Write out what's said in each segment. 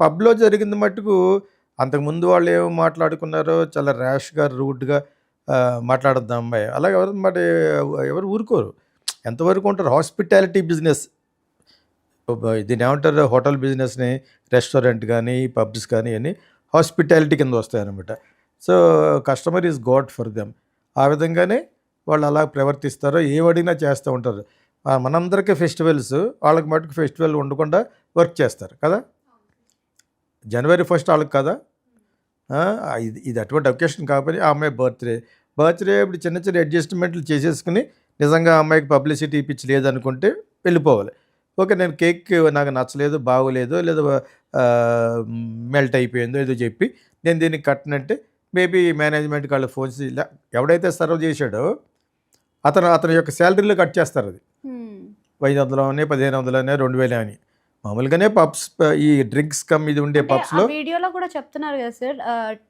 పబ్‌లో జరిగింది మట్టుకు అంతకుముందు వాళ్ళు ఏమి మాట్లాడుకున్నారో చాలా ర్యాష్‌గా, రూడ్‌గా మాట్లాడద్ది ఆ అమ్మాయి. అలాగే ఎవరు మరి ఎవరు ఊరుకోరు. ఎంతవరకు ఉంటారు? హాస్పిటాలిటీ బిజినెస్ దీన్నేమంటారు? హోటల్ బిజినెస్‌ని రెస్టారెంట్ గానీ, పబ్స్ కానీ ఇయన్నీ హాస్పిటాలిటీ కింద వస్తాయనమాట. So, customer is god for them. ఆ విధంగానే వాళ్ళు అలా ప్రవర్తిస్తారో ఏమడిగినా చేస్తూ ఉంటారు. మనందరికీ ఫెస్టివల్స్, వాళ్ళకి మటుకు ఫెస్టివల్ ఉండకుండా వర్క్ చేస్తారు కదా! జనవరి 1 ఆళ్ళకి కదా! ఆ! ఇది ఇది అటువంటి అకేషన్ కాకపోతే ఆ అమ్మాయి బర్త్‌డే ఇప్పుడు చిన్న చిన్న అడ్జస్ట్‌మెంట్లు చేసేసుకొని నిజంగా ఆ అమ్మాయికి పబ్లిసిటీ పిచ్చి లేదనుకుంటే వెళ్ళిపోవాలి. ఓకే. నేను కేక్ నాకు నచ్చలేదు, బాగోలేదు లేదా మెల్ట్ అయిపోయిందో ఏదో చెప్పి నేను దీనికి కట్టనంటే మేబీ మేనేజ్మెంట్‌కి వాళ్ళకి ఫోన్ చేసి ఎవడైతే సర్వ్ చేశాడో అతని యొక్క సాలరీలో కట్ చేస్తారది. 500 అని, 1500 అని, 2000 అని. మామూలుగానే పబ్స్ ఈ డ్రింక్స్ ఇది ఉండే అంటే ఆ పబ్స్‌లో వీడియోలో కూడా చెప్తున్నారు కదా సార్.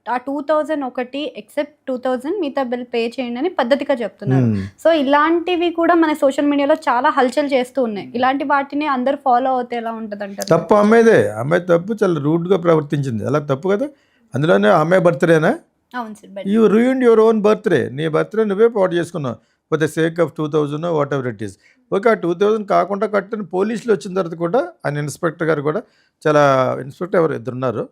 ఆ 2000 ఒకటి ఎక్సెప్ట్ 2000 మిగతా బిల్ పే చేయండి అని పద్ధతిగా చెప్తున్నారు. సో, ఇలాంటివి కూడా మన సోషల్ మీడియాలో చాలా హల్చల్ చేస్తూ ఉన్నాయి. ఇలాంటి వాటిని అందరూ ఫాలో అవుతే ఎలా ఉంటదంటారు? తప్పు అమ్మాయిదే. అమ్మాయి తప్పు చాలా రూడ్‌గా ప్రవర్తించింది. అలా తప్పు కదా! అందులోనే ఆ అమ్మాయి బర్త్‌డేనా? అవును sir. You ruined your own birthday. నీ బర్త్‌డే నువ్వే పాడు చేసుకున్నావు. For the sake of 2000 whatever it is. Okay. ఆ 2000 కాకుండా కట్టని పోలీసులు వచ్చిన తర్వాత కూడా ఆయన ఇన్స్‌పెక్టర్ గారు కూడా చాలా ఇన్స్‌పెక్టర్ ఎవరు ఇద్దరున్నారు.